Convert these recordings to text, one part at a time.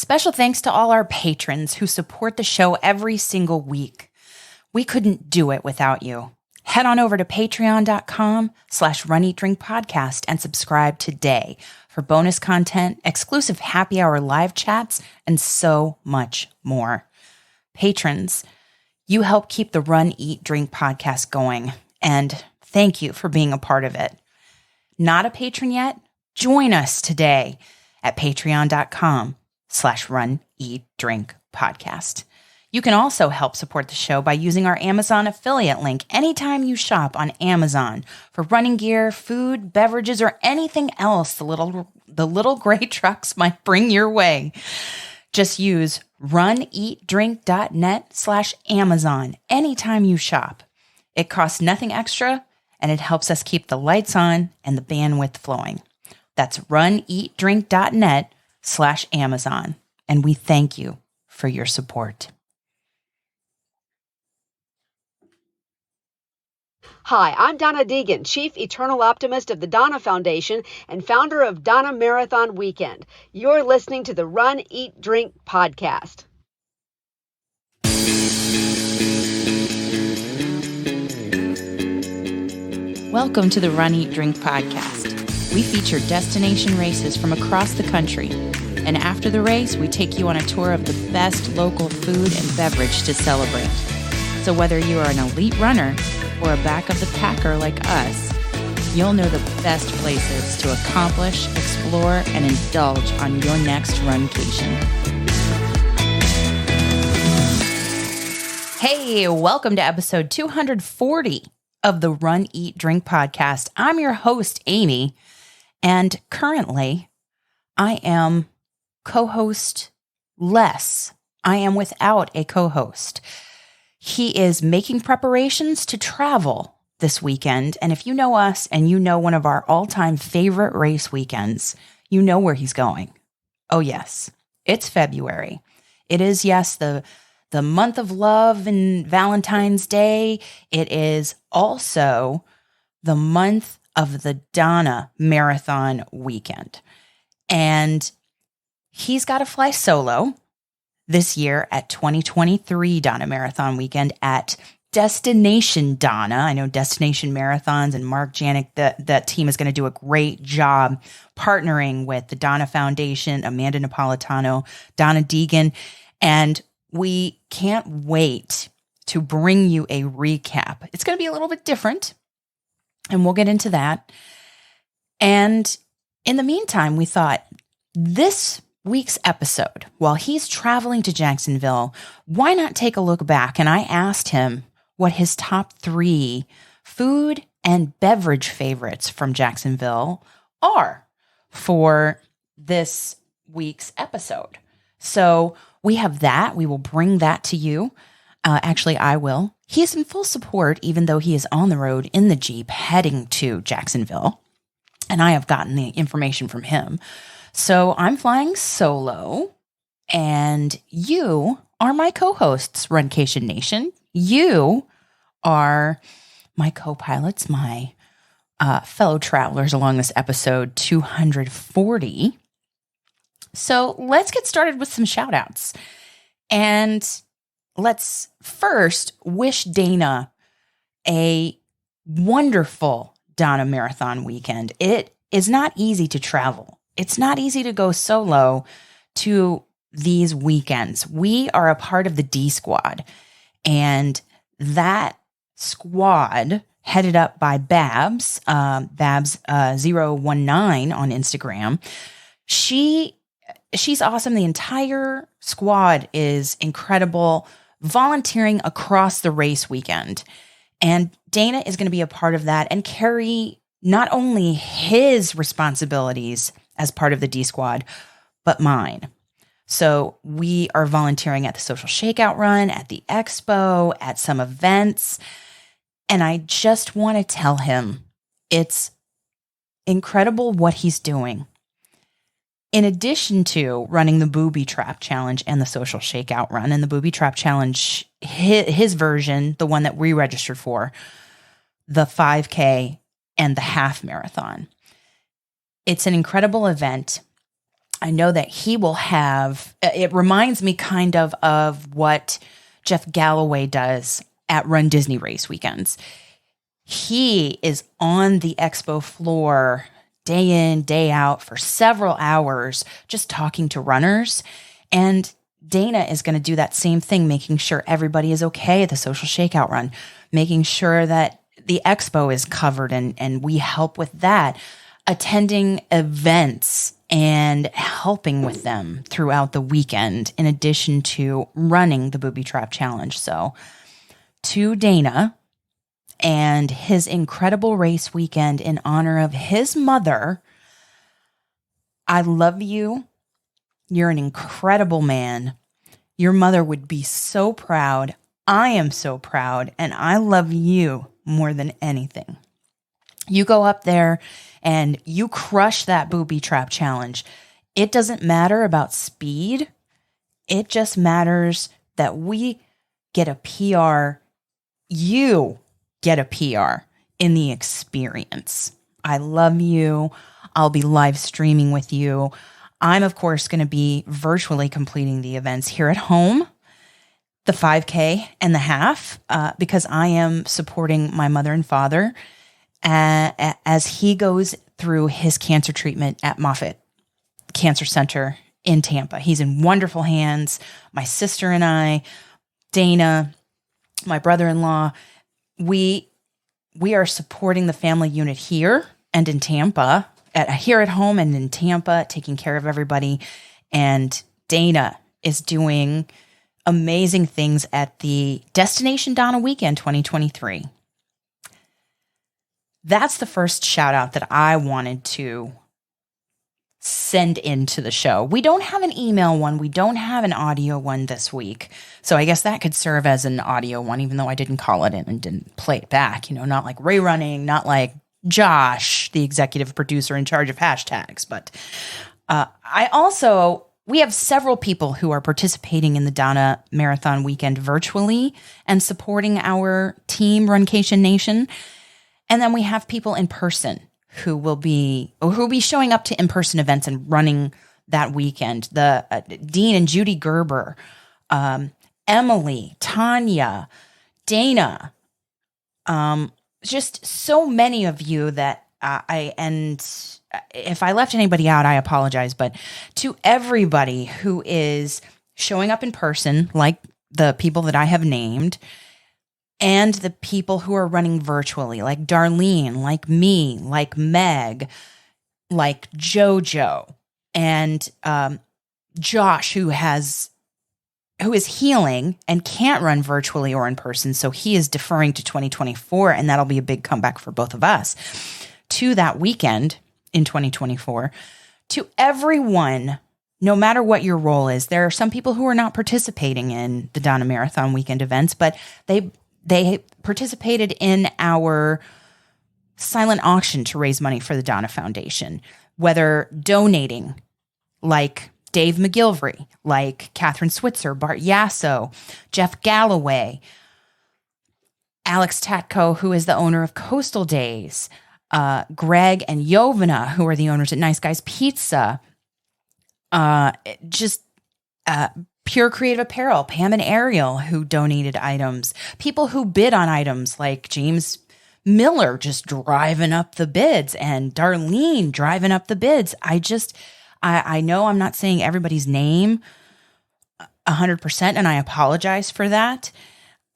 Special thanks to all our patrons who support the show every single week. We couldn't do it without you. Head on over to patreon.com/runeatdrinkpodcast and subscribe today for bonus content, exclusive happy hour live chats, and so much more. Patrons, you help keep the Run, Eat, Drink podcast going, and thank you for being a part of it. Not a patron yet? Join us today at patreon.com/runeatdrinkpodcast. You can also help support the show by using our Amazon affiliate link anytime you shop on Amazon for running gear, food, beverages, or anything else the little gray trucks might bring your way. Just use runeatdrink.net/Amazon anytime you shop. It costs nothing extra, and it helps us keep the lights on and the bandwidth flowing. That's runeatdrink.net/Amazon. And we thank you for your support. Hi, I'm Donna Deegan, Chief Eternal Optimist of the Donna Foundation and founder of Donna Marathon Weekend. You're listening to the Run, Eat, Drink podcast. Welcome to the Run, Eat, Drink podcast. We feature destination races from across the country. And after the race, we take you on a tour of the best local food and beverage to celebrate. So whether you are an elite runner or a back of the packer like us, you'll know the best places to accomplish, explore, and indulge on your next runcation. Hey, welcome to episode 240 of the Run, Eat, Drink podcast. I'm your host, Amy, and currently I am co-host less. I am without a co-host. He is making preparations to travel this weekend. And if you know us and you know one of our all-time favorite race weekends, you know where he's going. Oh, yes. It's February. It is, yes, the month of love and Valentine's Day. It is also the month of the Donna Marathon Weekend. And he's got to fly solo this year at 2023 Donna Marathon Weekend at Destination Donna. I know Destination Marathons and Mark Janik, that team is going to do a great job partnering with the Donna Foundation, Amanda Napolitano, Donna Deegan, and we can't wait to bring you a recap. It's going to be a little bit different, and we'll get into that. And in the meantime, we thought this week's episode, while he's traveling to Jacksonville, why not take a look back? And I asked him what his top 3 food and beverage favorites from Jacksonville are for this week's episode. So we have that. We will bring that to you. Actually, I will. He is in full support, even though he is on the road in the Jeep heading to Jacksonville. And I have gotten the information from him. So I'm flying solo, and you are my co-hosts, Runcation Nation. You are my co-pilots, my fellow travelers along this episode 240. So let's get started with some shout-outs. And let's first wish Dana a wonderful Donna Marathon Weekend. It is not easy to travel. It's not easy to go solo to these weekends. We are a part of the D Squad, and that squad, headed up by Babs, Babs019 on Instagram, she's awesome. The entire squad is incredible, volunteering across the race weekend. And Dana is going to be a part of that and carry not only his responsibilities as part of the D Squad, but mine. So we are volunteering at the Social Shakeout Run, at the Expo, at some events. And I just want to tell him it's incredible what he's doing. In addition to running the Booby Trap Challenge and the Social Shakeout Run, and the Booby Trap Challenge, his version, the one that we registered for, the 5K and the half marathon. It's an incredible event. I know that he will have, it reminds me kind of what Jeff Galloway does at Run Disney Race weekends. He is on the expo floor day in, day out for several hours, just talking to runners. And Dana is going to do that same thing, making sure everybody is okay at the social shakeout run, making sure that the expo is covered and we help with that, attending events and helping with them throughout the weekend, in addition to running the Booby Trap Challenge. So to Dana and his incredible race weekend in honor of his mother, I love you. You're an incredible man. Your mother would be so proud. I am so proud, and I love you more than anything. You go up there and you crush that Booby Trap Challenge. It doesn't matter about speed. It just matters that we get a PR. You get a PR in the experience. I love you. I'll be live streaming with you. I'm, of course, going to be virtually completing the events here at home, the 5K and the half, because I am supporting my mother and father as he goes through his cancer treatment at Moffitt Cancer Center in Tampa. He's in wonderful hands. My sister and I, Dana, my brother-in-law, we are supporting the family unit here and in Tampa, here at home and in Tampa, taking care of everybody. And Dana is doing amazing things at the Destination Donna Weekend 2023. That's the first shout out that I wanted to send into the show. We don't have an email one. We don't have an audio one this week. So I guess that could serve as an audio one, even though I didn't call it in and didn't play it back. Not like Ray Running, not like Josh, the executive producer in charge of hashtags. But we have several people who are participating in the Donna Marathon Weekend virtually and supporting our team, Runcation Nation. And then we have people in person who will be showing up to in-person events and running that weekend. The Dean and Judy Gerber, Emily, Tanya, Dana, just so many of you that and if I left anybody out, I apologize. But to everybody who is showing up in person, like the people that I have named, and the people who are running virtually, like Darlene, like me, like Meg, like JoJo, and Josh, who is healing and can't run virtually or in person, so he is deferring to 2024, and that'll be a big comeback for both of us, to that weekend in 2024. To everyone, no matter what your role is, there are some people who are not participating in the Donna Marathon Weekend events, but they participated in our silent auction to raise money for the Donna Foundation, whether donating like Dave McGilvery, like Catherine Switzer, Bart Yasso, Jeff Galloway, Alex Tatko, who is the owner of Coastal Days, Greg and Yovana, who are the owners at Nice Guys Pizza, Pure Creative Apparel, Pam and Ariel, who donated items, people who bid on items like James Miller just driving up the bids and Darlene driving up the bids. I know I'm not saying everybody's name 100%, and I apologize for that.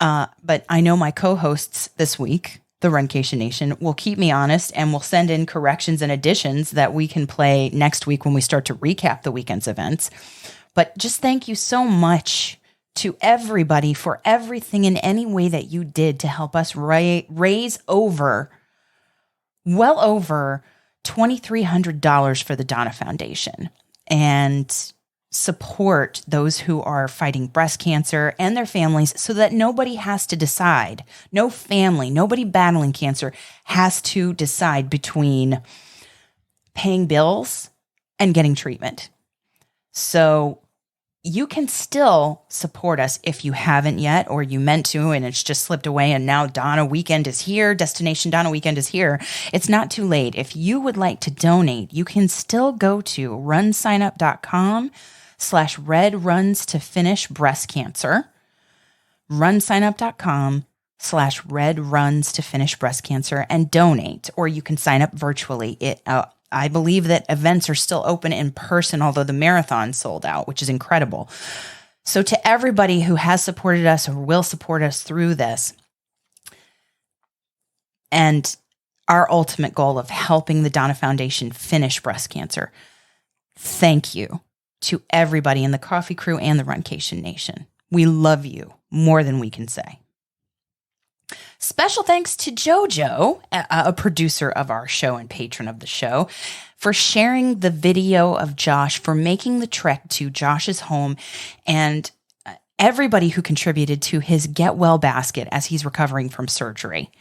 But I know my co-hosts this week, the Runcation Nation, will keep me honest and will send in corrections and additions that we can play next week when we start to recap the weekend's events. But just thank you so much to everybody for everything in any way that you did to help us raise well over $2,300 for the Donna Foundation and support those who are fighting breast cancer and their families so that nobody has to decide. No family, nobody battling cancer has to decide between paying bills and getting treatment. So you can still support us if you haven't yet, or you meant to and it's just slipped away, and now Donna Weekend is here. Destination Donna Weekend is here. It's not too late. If you would like to donate, you can still go to runsignup.com/red runs to finish breast cancer. runsignup.com/red runs to finish breast cancer and donate, or you can sign up virtually. I believe that events are still open in person, although the marathon sold out, which is incredible. So to everybody who has supported us or will support us through this, and our ultimate goal of helping the Donna Foundation finish breast cancer, thank you to everybody in the Coffee Crew and the Runcation Nation. We love you more than we can say. Special thanks to JoJo, a producer of our show and patron of the show, for sharing the video of Josh, for making the trek to Josh's home, and everybody who contributed to his get well basket as he's recovering from surgery.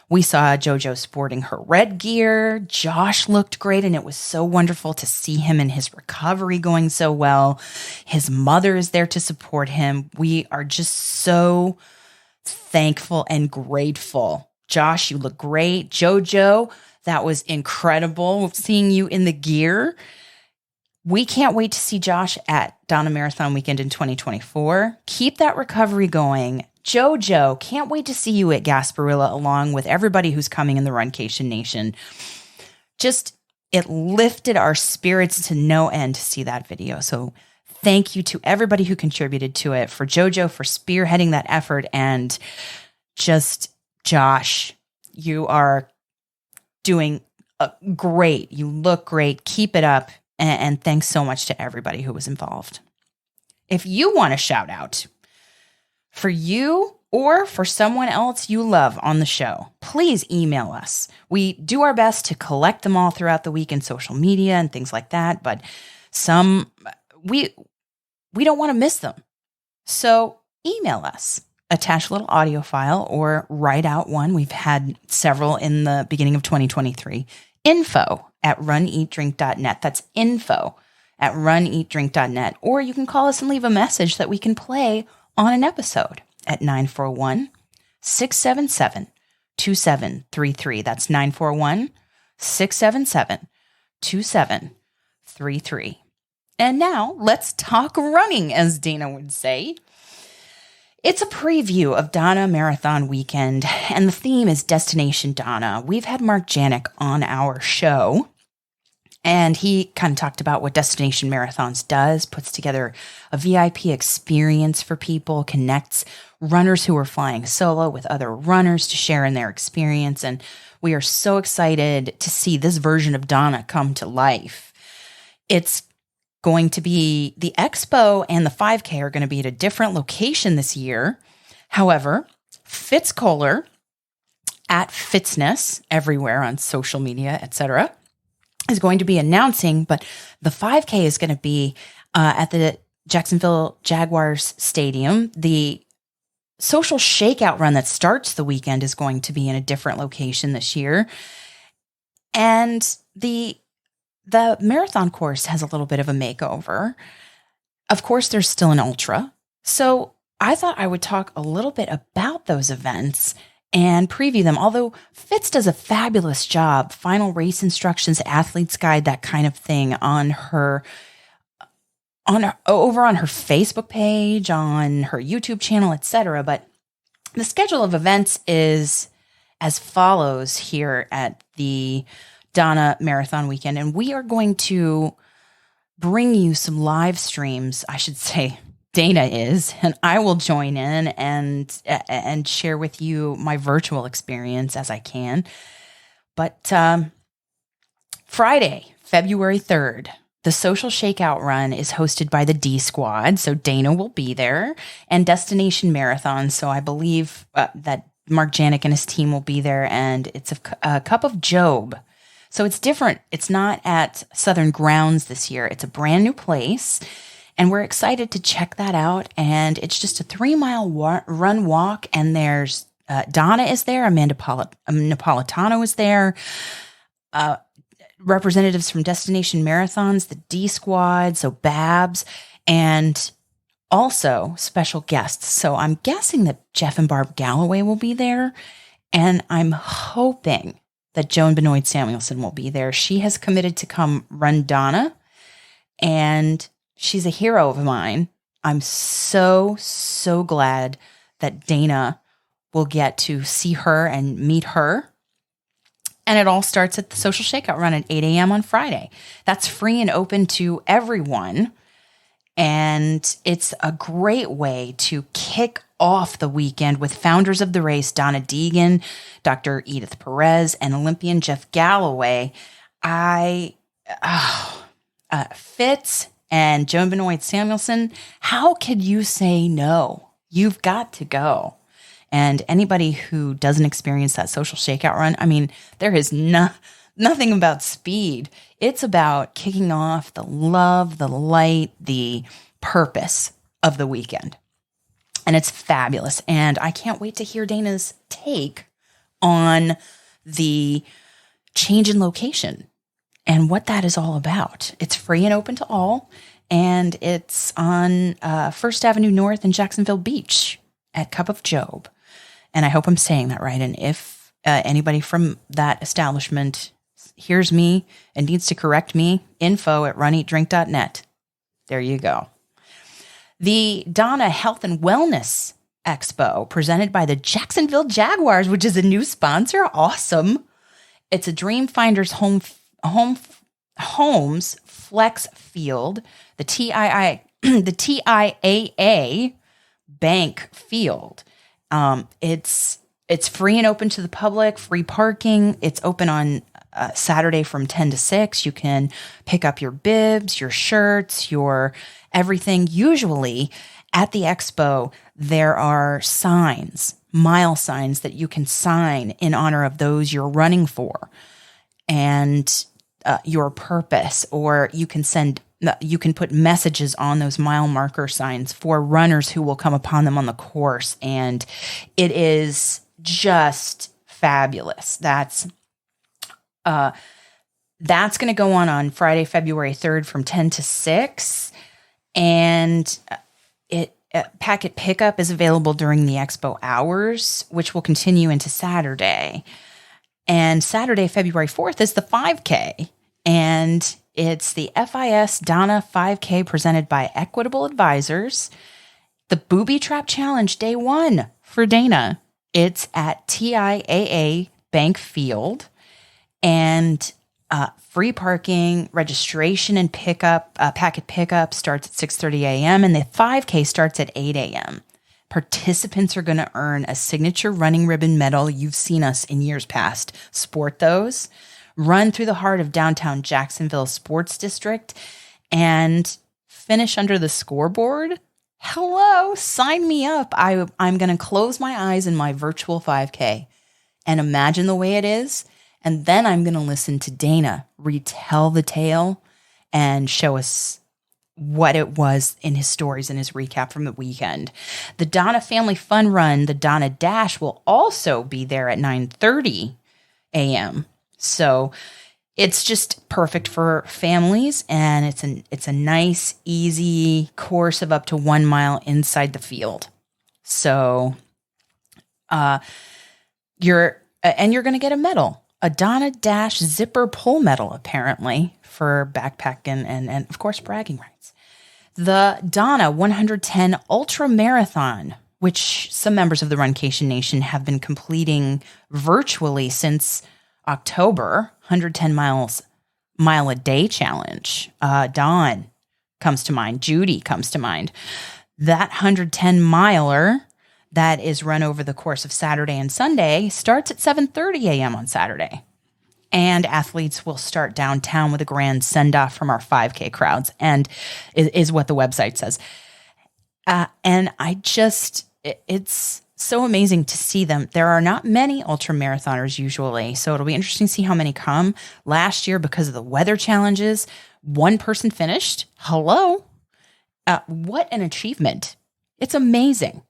We saw JoJo sporting her red gear. Josh looked great, and it was so wonderful to see him in his recovery going so well. His mother is there to support him. We are just so thankful and grateful. Josh, you look great. JoJo, that was incredible seeing you in the gear. We can't wait to see Josh at Donna Marathon Weekend in 2024. Keep that recovery going. JoJo, can't wait to see you at Gasparilla along with everybody who's coming in the Runcation Nation. Just, it lifted our spirits to no end to see that video. So thank you to everybody who contributed to it, for JoJo for spearheading that effort, and just Josh, you are doing great. You look great. Keep it up. And thanks so much to everybody who was involved. If you want a shout out for you or for someone else you love on the show, please email us. We do our best to collect them all throughout the week in social media and things like that, but some we don't want to miss them. So email us, attach a little audio file or write out one. We've had several in the beginning of 2023. info@runeatdrink.net. That's info@runeatdrink.net. Or you can call us and leave a message that we can play on an episode at 941-677-2733. That's 941-677-2733. And now let's talk running, as Dana would say. It's a preview of Donna Marathon Weekend, and the theme is Destination Donna. We've had Mark Janik on our show, and he kind of talked about what Destination Marathons does, puts together a VIP experience for people, connects runners who are flying solo with other runners to share in their experience, and we are so excited to see this version of Donna come to life. It's going to be, the Expo and the 5K are going to be at a different location this year. However, Fitz Kohler at Fitzness everywhere on social media, etc., is going to be announcing, but the 5K is going to be at the Jacksonville Jaguars Stadium. The social shakeout run that starts the weekend is going to be in a different location this year. And the marathon course has a little bit of a makeover. Of course, there's still an ultra. So I thought I would talk a little bit about those events and preview them. Although Fitz does a fabulous job, final race instructions, athlete's guide, that kind of thing over on her Facebook page, on her YouTube channel, etc. But the schedule of events is as follows here at the Donna Marathon Weekend, and we are going to bring you some live streams. I should say Dana is, and I will join in and share with you my virtual experience as I can. But Friday, February 3rd, the Social Shakeout Run is hosted by the D Squad, so Dana will be there, and Destination Marathon. So I believe that Mark Janik and his team will be there, and it's a cup of Job. So it's different. It's not at Southern Grounds this year. It's a brand new place, and we're excited to check that out. And it's just a 3-mile run walk, and there's Donna is there, Amanda Napolitano is there, representatives from Destination Marathons, the D Squad, so Babs, and Also, special guests. So I'm guessing that Jeff and Barb Galloway will be there. And I'm hoping that Joan Benoit Samuelson will be there. She has committed to come run Donna, and she's a hero of mine. I'm so, so glad that Dana will get to see her and meet her. And it all starts at the Social Shakeout Run at 8 a.m. on Friday. That's free and open to everyone. And it's a great way to kick off the weekend with founders of the race, Donna Deegan, Dr. Edith Perez, and Olympian Jeff Galloway. Fitz and Joan Benoit Samuelson, how could you say no? You've got to go. And anybody who doesn't experience that Social Shakeout Run, I mean, there is nothing about speed. It's about kicking off the love, the light, the purpose of the weekend. And it's fabulous. And I can't wait to hear Dana's take on the change in location and what that is all about. It's free and open to all. And it's on First Avenue North in Jacksonville Beach at Cup of Job. And I hope I'm saying that right. And if anybody from that establishment hears me and needs to correct me, info@runeatdrink.net. There you go. The Donna Health and Wellness Expo presented by the Jacksonville Jaguars, which is a new sponsor. Awesome. It's a Dreamfinders Homes Flex Field, the TIAA Bank Field. It's free and open to the public, free parking. It's open on Saturday from 10 to 6. You can pick up your bibs, your shirts, your everything. Usually at the expo, there are signs, mile signs that you can sign in honor of those you're running for and your purpose, or you can put messages on those mile marker signs for runners who will come upon them on the course. And it is just fabulous. That's going to go on Friday, February 3rd from 10 to 6. And packet pickup is available during the expo hours, which will continue into Saturday. And Saturday, February 4th is the 5K. And it's the FIS Donna 5K presented by Equitable Advisors. The Booby Trap Challenge, day 1 for Dana. It's at TIAA Bank Field. And free parking, registration, and pickup, packet pickup starts at 6:30 a.m. and the 5K starts at 8 a.m. Participants are going to earn a signature running ribbon medal. You've seen us in years past sport those. Run through the heart of downtown Jacksonville Sports District and finish under the scoreboard. Hello, sign me up. I'm going to close my eyes in my virtual 5K and imagine the way it is. And then I'm going to listen to Dana retell the tale and show us what it was in his stories and his recap from the weekend. The Donna Family Fun Run, the Donna Dash, will also be there at 9:30 a.m. So it's just perfect for families, and it's a nice, easy course of up to 1 mile inside the field. So you're going to get a medal. A Donna Dash zipper pull medal, apparently, for backpack and of course, bragging rights. The Donna 110 Ultra Marathon, which some members of the Runcation Nation have been completing virtually since October, 110 mile a day challenge. Dawn comes to mind. Judy comes to mind. That 110 miler that is run over the course of Saturday and Sunday starts at 7:30 a.m. on Saturday. And athletes will start downtown with a grand send-off from our 5K crowds, and is what the website says. And it's so amazing to see them. There are not many ultra marathoners usually, so it'll be interesting to see how many come. Last year, because of the weather challenges, one person finished. Hello. What an achievement. It's amazing.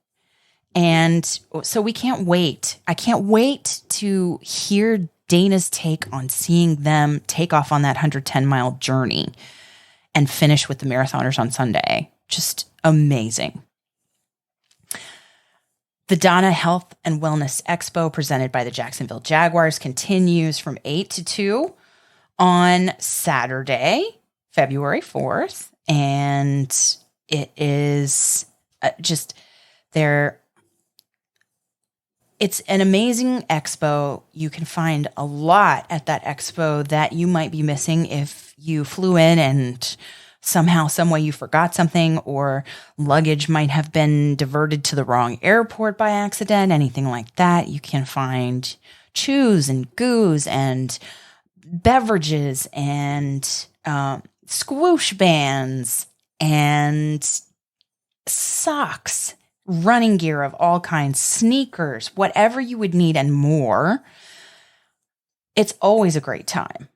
And so we can't wait. I can't wait to hear Dana's take on seeing them take off on that 110-mile journey and finish with the marathoners on Sunday. Just amazing. The Donna Health and Wellness Expo presented by the Jacksonville Jaguars continues from 8 to 2 on Saturday, February 4th. And it is just there. It's an amazing expo. You can find a lot at that expo that you might be missing if you flew in and somehow, some way you forgot something, or luggage might have been diverted to the wrong airport by accident, anything like that. You can find chews and goos and beverages and squoosh bands and socks, running gear of all kinds, sneakers, whatever you would need and more. It's always a great time.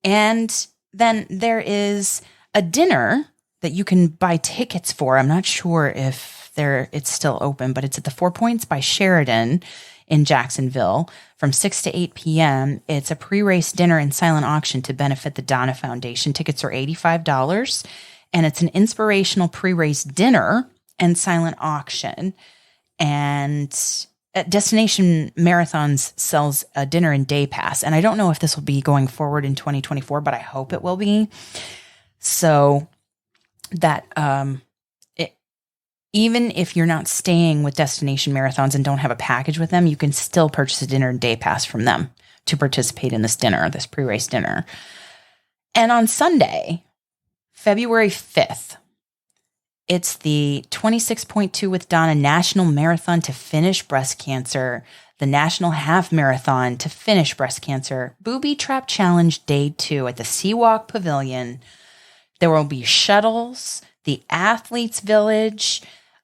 And then there is a dinner that you can buy tickets for. I'm not sure if it's still open, but it's at the 4 Points by Sheridan in Jacksonville from 6 to 8 p.m. It's a pre-race dinner and silent auction to benefit the Donna Foundation. Tickets are $85, and it's an inspirational pre-race dinner and silent auction. And Destination Marathons sells a dinner and day pass. And I don't know if this will be going forward in 2024, but I hope it will be. So that even if you're not staying with Destination Marathons and don't have a package with them, you can still purchase a dinner and day pass from them to participate in this dinner, this pre-race dinner. And on Sunday, February 5th, it's the 26.2 with Donna National Marathon to finish breast cancer, the National Half Marathon to finish breast cancer, Booby Trap Challenge Day 2 at the Seawalk Pavilion. There will be shuttles, the Athletes Village.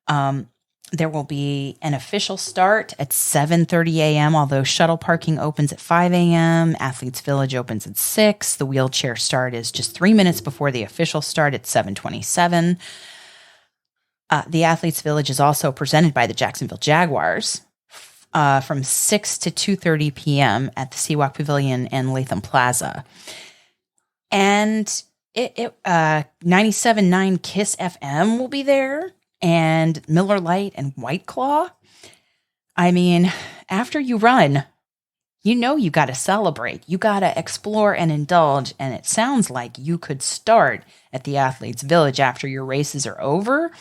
There will be an official start at 7:30 a.m., although shuttle parking opens at 5 a.m. Athletes Village opens at 6. The wheelchair start is just 3 minutes before the official start at 7:27. The Athletes Village is also presented by the Jacksonville Jaguars from 6 to 2:30 p.m. at the Seawalk Pavilion and Latham Plaza. And 97.9 KISS FM will be there, and Miller Lite and White Claw. I mean, after you run, you know you got to celebrate. You got to explore and indulge, and it sounds like you could start at the Athletes Village after your races are over.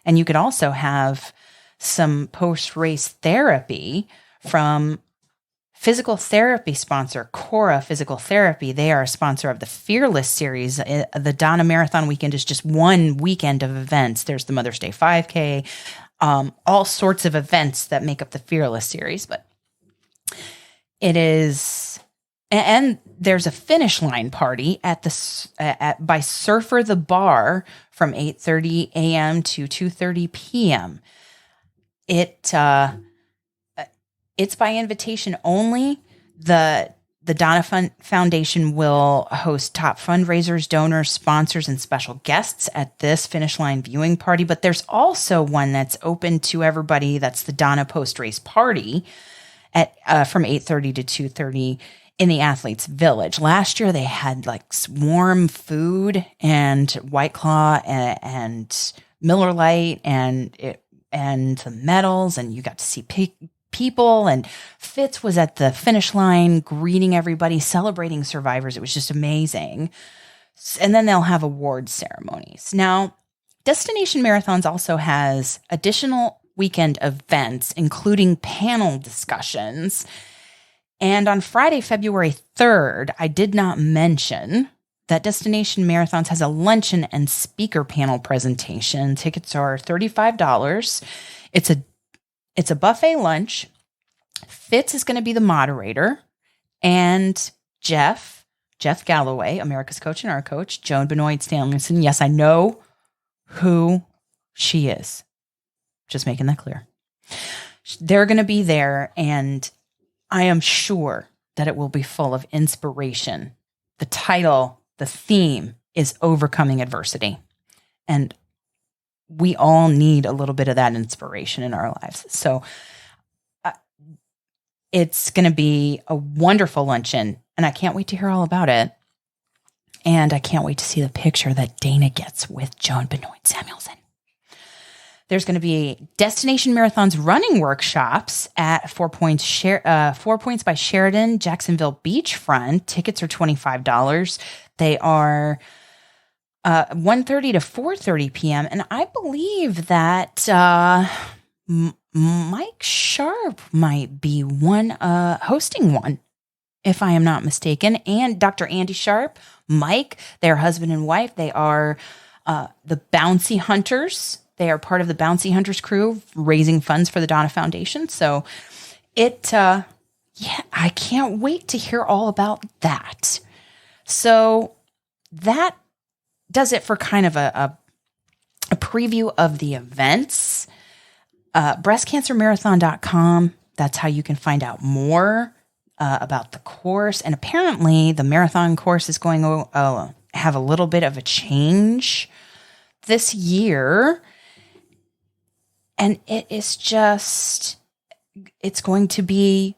And you could also have some post-race therapy from physical therapy sponsor, Cora Physical Therapy. They are a sponsor of the Fearless series. The Donna Marathon Weekend is just one weekend of events. There's the Mother's Day 5K, all sorts of events that make up the Fearless series. But it is, and there's a finish line party at by Surfer the Bar from 8:30 a.m. to 2:30 p.m. It's by invitation only. The Donna Foundation will host top fundraisers, donors, sponsors, and special guests at this finish line viewing party. But there's also one that's open to everybody. That's the Donna post-race party at from 8:30 to 2:30 in the Athletes Village. Last year they had like warm food and White Claw and Miller Lite and the medals, and you got to see people, and Fitz was at the finish line greeting everybody, celebrating survivors. It was just amazing. And then they'll have award ceremonies. Now, Destination Marathons also has additional weekend events, including panel discussions. And on Friday, February 3rd, I did not mention that Destination Marathons has a luncheon and speaker panel presentation. Tickets are $35. It's a buffet lunch. Fitz is going to be the moderator, and Jeff Galloway, America's Coach and our coach, Joan Benoit Stanleyson. Yes, I know who she is. Just making that clear. They're going to be there, and I am sure that it will be full of inspiration. The title, the theme is Overcoming Adversity. And we all need a little bit of that inspiration in our lives. So it's going to be a wonderful luncheon, and I can't wait to hear all about it. And I can't wait to see the picture that Dana gets with Joan Benoit Samuelson. There's going to be Destination Marathons running workshops at 4 Points by Sheridan, Jacksonville Beachfront. Tickets are $25. They are 1:30 to 4:30 p.m. And I believe that Mike Sharp might be hosting one, if I am not mistaken. And Dr. Andy Sharp, Mike, their husband and wife, they are the Bouncy Hunters. They are part of the Bouncy Hunters crew raising funds for the Donna Foundation. So I can't wait to hear all about that. So that does it for kind of a preview of the events. breastcancermarathon.com. That's how you can find out more about the course. And apparently the marathon course is going to have a little bit of a change this year. And it's going to be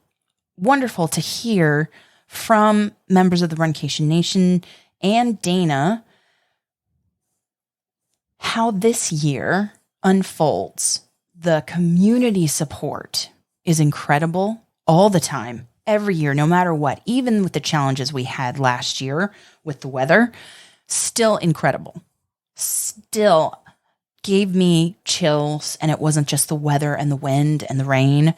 wonderful to hear from members of the Runcation Nation and Dana how this year unfolds. The community support is incredible all the time, every year, no matter what, even with the challenges we had last year with the weather, still incredible. Still gave me chills, and it wasn't just the weather and the wind and the rain.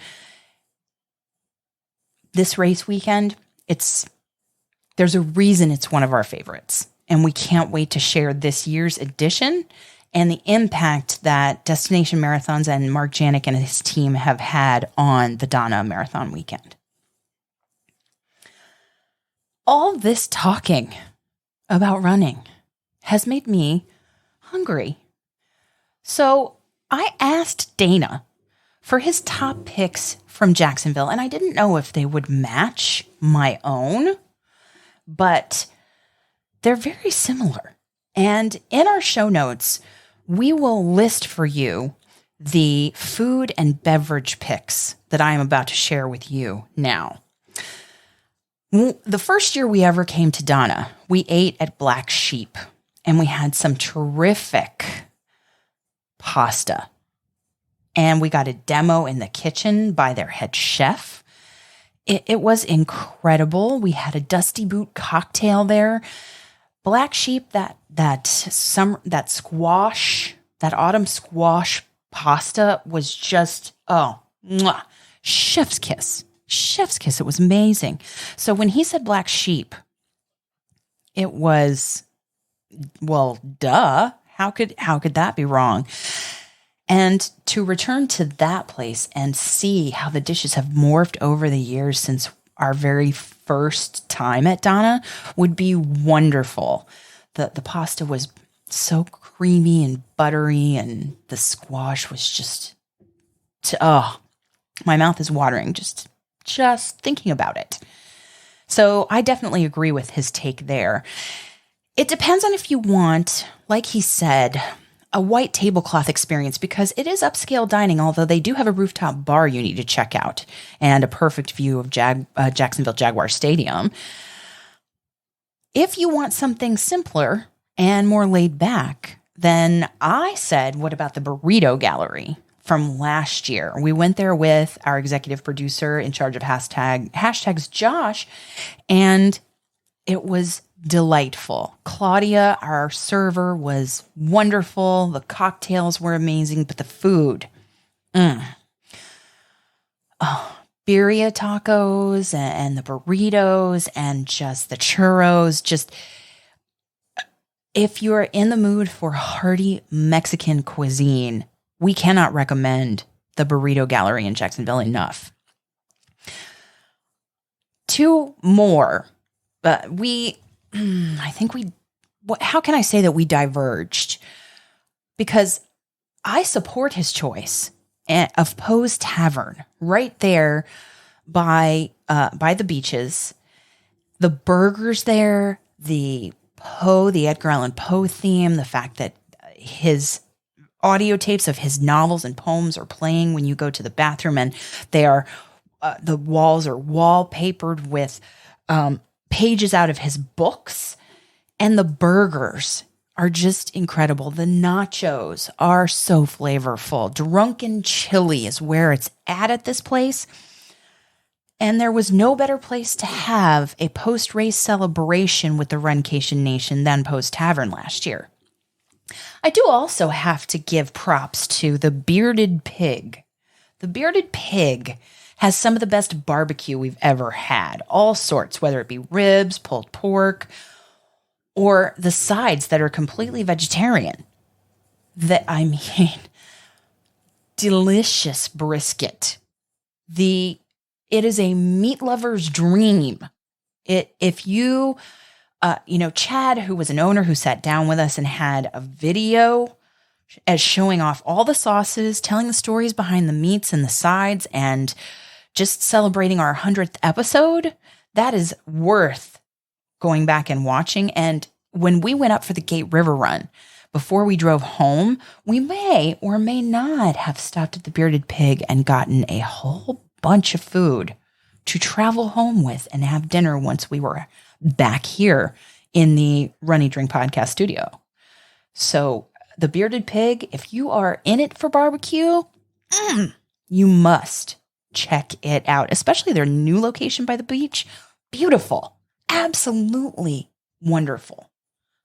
This race weekend, there's a reason it's one of our favorites, and we can't wait to share this year's edition and the impact that Destination Marathons and Mark Janik and his team have had on the Donna Marathon Weekend. All this talking about running has made me hungry. So I asked Dana for his top picks from Jacksonville, and I didn't know if they would match my own, but they're very similar. And in our show notes, we will list for you the food and beverage picks that I am about to share with you now. The first year we ever came to Donna, we ate at Black Sheep, and we had some terrific pasta. And we got a demo in the kitchen by their head chef. It was incredible. We had a Dusty Boot cocktail there. Black Sheep, that squash, that autumn squash pasta was just, chef's kiss. Chef's kiss. It was amazing. So when he said Black Sheep, it was, well, duh. How could that be wrong? And to return to that place and see how the dishes have morphed over the years since our very first time at Donna would be wonderful. The pasta was so creamy and buttery, and the squash was just, my mouth is watering just thinking about it. So I definitely agree with his take there. It depends on if you want, like he said, a white tablecloth experience, because it is upscale dining, although they do have a rooftop bar you need to check out and a perfect view of Jacksonville Jaguar Stadium. If you want something simpler and more laid back, then I said, what about the Burrito Gallery from last year? We went there with our executive producer in charge of hashtags, Josh, and it was delightful. Claudia, our server, was wonderful. The cocktails were amazing, but the food, birria tacos and the burritos and just the churros. Just, if you're in the mood for hearty Mexican cuisine, we cannot recommend the Burrito Gallery in Jacksonville enough. Two more, but how can I say that we diverged? Because I support his choice of Poe's Tavern right there by the beaches. The burgers there, the Edgar Allan Poe theme, the fact that his audio tapes of his novels and poems are playing when you go to the bathroom, and they are the walls are wallpapered with pages out of his books, and the burgers are just incredible. The nachos are so flavorful. Drunken chili is where it's at this place. And there was no better place to have a post-race celebration with the Runcation Nation than Post Tavern last year. I do also have to give props to the Bearded Pig. The Bearded Pig has some of the best barbecue we've ever had. All sorts, whether it be ribs, pulled pork, or the sides that are completely vegetarian. Delicious brisket. It is a meat lover's dream. If you, Chad, who was an owner who sat down with us and had a video as showing off all the sauces, telling the stories behind the meats and the sides, and just celebrating our 100th episode, that is worth going back and watching. And when we went up for the Gate River Run, before we drove home, we may or may not have stopped at the Bearded Pig and gotten a whole bunch of food to travel home with and have dinner once we were back here in the Run Eat Drink podcast studio. So the Bearded Pig, if you are in it for barbecue, you must check it out, especially their new location by the beach. Beautiful. Absolutely wonderful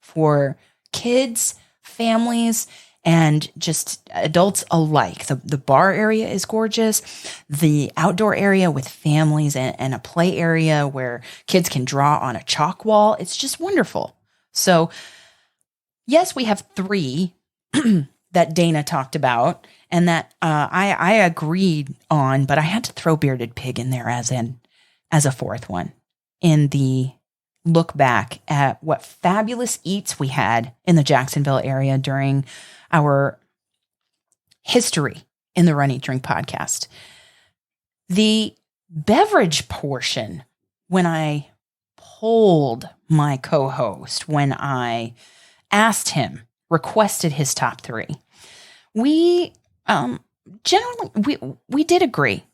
for kids, families, and just adults alike. The bar area is gorgeous. The outdoor area with families and a play area where kids can draw on a chalk wall. It's just wonderful. So yes, we have 3 that Dana talked about and that I agreed on, but I had to throw Bearded Pig in there as a 4th one in the look back at what fabulous eats we had in the Jacksonville area during our history in the Run Eat Drink podcast. The beverage portion, when I polled my co-host, when I asked him, requested his top 3, we generally did agree.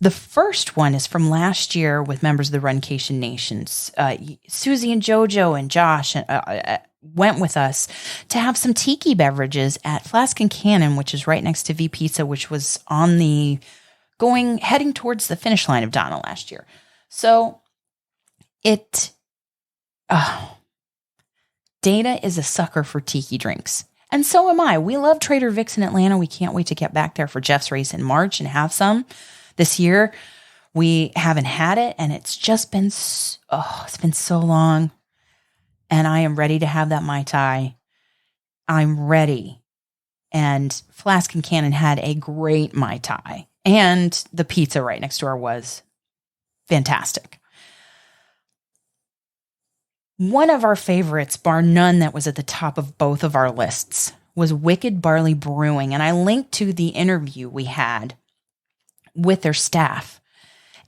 The first one is from last year with members of the Runcation Nation. Susie and JoJo and Josh went with us to have some tiki beverages at Flask and Cannon, which is right next to V Pizza, which was on heading towards the finish line of Donna last year. So Dana is a sucker for tiki drinks. And so am I. We love Trader Vic's in Atlanta. We can't wait to get back there for Jeff's race in March and have some. This year, we haven't had it, and it's just been, it's been so long, and I am ready to have that Mai Tai. I'm ready. And Flask and Cannon had a great Mai Tai, and the pizza right next door was fantastic. One of our favorites, bar none, that was at the top of both of our lists was Wicked Barley Brewing, and I linked to the interview we had with their staff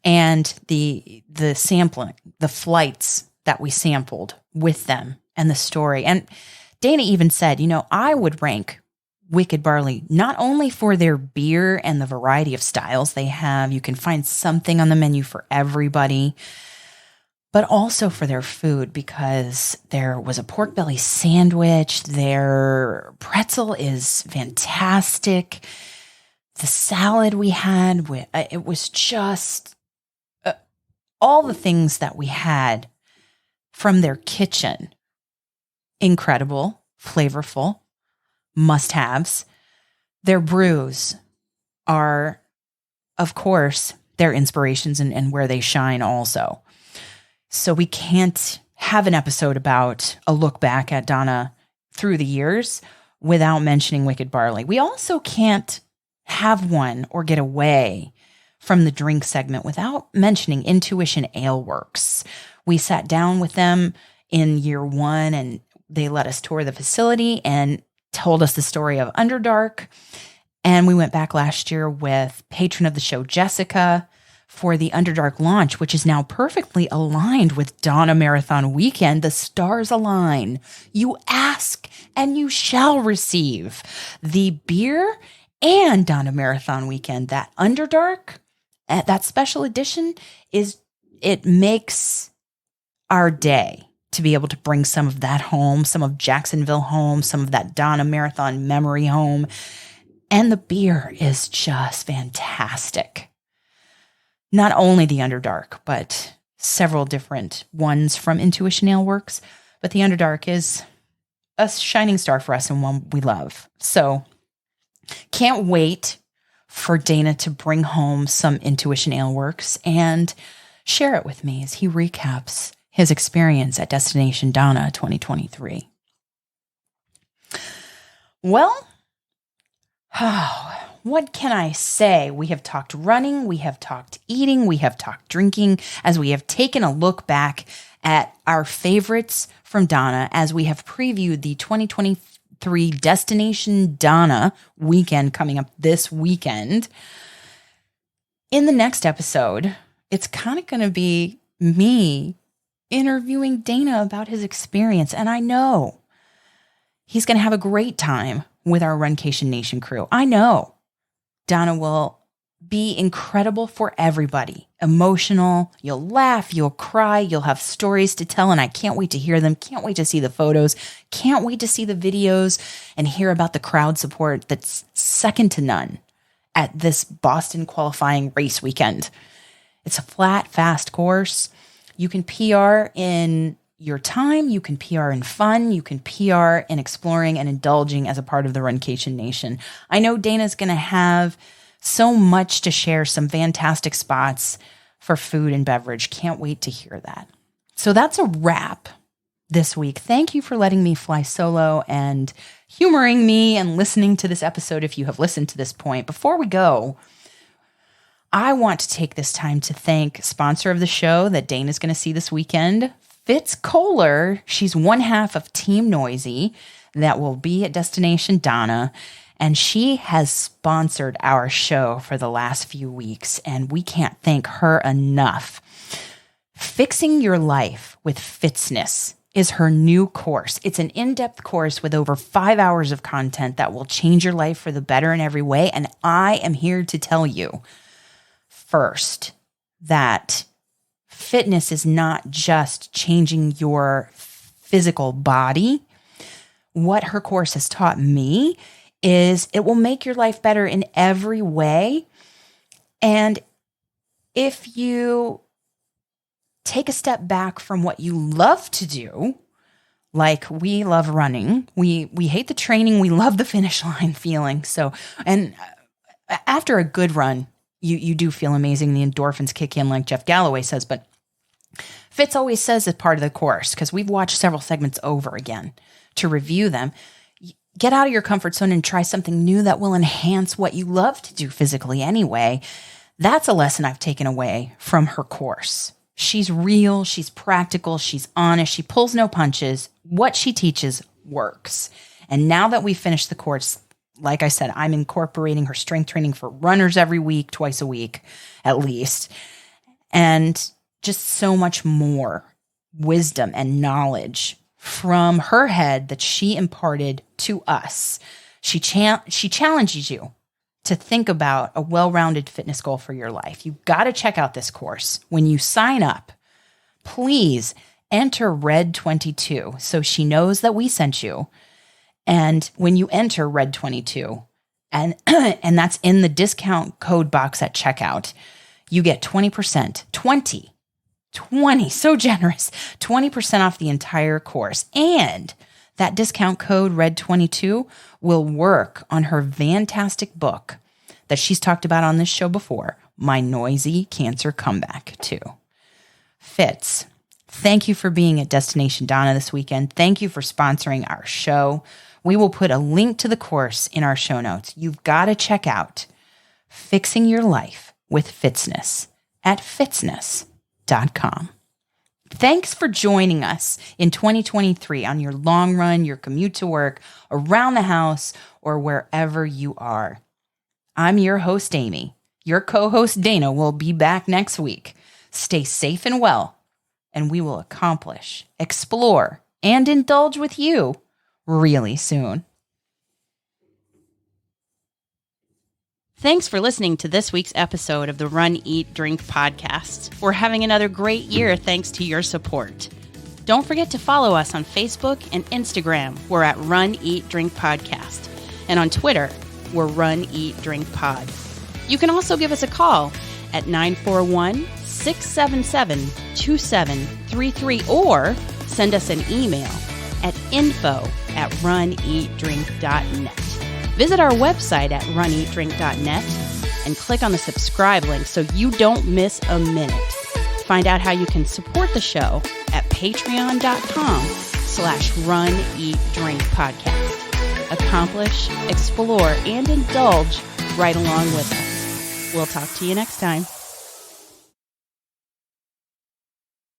and the sampling, the flights that we sampled with them and the story. And Dana even said, I would rank Wicked Barley not only for their beer and the variety of styles they have, you can find something on the menu for everybody, but also for their food, because there was a pork belly sandwich. Their pretzel is fantastic. The salad we had, it was just all the things that we had from their kitchen. Incredible, flavorful, must-haves. Their brews are, of course, their inspirations and where they shine also. So we can't have an episode about a look back at Donna through the years without mentioning Wicked Barley. We also can't have one or get away from the drink segment without mentioning Intuition Ale Works. We sat down with them in year 1 and they let us tour the facility and told us the story of Underdark. And we went back last year with patron of the show, Jessica, for the Underdark launch, which is now perfectly aligned with Donna Marathon Weekend. The stars align. You ask and you shall receive. The beer and Donna Marathon Weekend, that Underdark, that special edition, it makes our day. to be able to bring some of that home, some of Jacksonville home, some of that Donna Marathon memory home. And the beer is just fantastic. Not only the Underdark, but several different ones from Intuition Ale Works. But the Underdark is a shining star for us and one we love. So can't wait for Dana to bring home some Intuition Ale Works and share it with me as he recaps his experience at Destination Donna 2023. Well, what can I say? We have talked running, we have talked eating, we have talked drinking, as we have taken a look back at our favorites from Donna, as we have previewed the 2023 Destination Donna weekend coming up this weekend. In the next episode, it's kind of going to be me interviewing Dana about his experience. And I know he's going to have a great time with our Runcation Nation crew. I know Donna will be incredible for everybody. Emotional. You'll laugh, you'll cry, you'll have stories to tell, and I can't wait to hear them. Can't wait to see the photos. Can't wait to see the videos and hear about the crowd support that's second to none at this Boston qualifying race weekend. It's a flat, fast course. You can PR in your time, you can PR in fun, you can PR in exploring and indulging as a part of the Runcation Nation. I know Dana's going to have so much to share, some fantastic spots for food and beverage. Can't wait to hear that. So that's a wrap this week. Thank you for letting me fly solo and humoring me and listening to this episode if you have listened to this point. Before we go, I want to take this time to thank sponsor of the show that Dana's going to see this weekend, Fitz Kohler. She's one half of Team Noisy that will be at Destination Donna, and she has sponsored our show for the last few weeks, and we can't thank her enough. Fixing Your Life with Fitzness is her new course. It's an in-depth course with over 5 hours of content that will change your life for the better in every way, and I am here to tell you first that fitness is not just changing your physical body. What her course has taught me is it will make your life better in every way. And if you take a step back from what you love to do, like we love running, we hate the training, we love the finish line feeling. So, and after a good run, you do feel amazing. The endorphins kick in, like Jeff Galloway says, but Fitz always says as part of the course, because we've watched several segments over again to review them, get out of your comfort zone and try something new that will enhance what you love to do physically anyway. That's a lesson I've taken away from her course. She's real, she's practical, she's honest, she pulls no punches. What she teaches works. And now that we've finished the course, like I said, I'm incorporating her strength training for runners every week, twice a week at least. And just so much more wisdom and knowledge from her head that she imparted to us. She challenges you to think about a well-rounded fitness goal for your life. You've got to check out this course. When you sign up, please enter RED22 so she knows that we sent you. And when you enter RED22, and that's in the discount code box at checkout, you get 20%, 20, so generous, 20% off the entire course. And that discount code RED22 will work on her fantastic book that she's talked about on this show before, My Noisy Cancer Comeback too. Fitz, thank you for being at Destination Donna this weekend. Thank you for sponsoring our show. We will put a link to the course in our show notes. You've got to check out Fixing Your Life with Fitzness at fitzness.com. Thanks for joining us in 2023 on your long run, your commute to work, around the house, or wherever you are. I'm your host, Amy. Your co-host, Dana, will be back next week. Stay safe and well, and we will accomplish, explore, and indulge with you really soon. Thanks for listening to this week's episode of the Run, Eat, Drink podcast. We're having another great year thanks to your support. Don't forget to follow us on Facebook and Instagram. We're at Run, Eat, Drink Podcast. And on Twitter, we're Run, Eat, Drink Pod. You can also give us a call at 941-677-2733 or send us an email at info@runeatdrink.net. Visit our website at runeatdrink.net and click on the subscribe link so you don't miss a minute. Find out how you can support the show at patreon.com/runeatdrinkpodcast. Accomplish, explore, and indulge right along with us. We'll talk to you next time.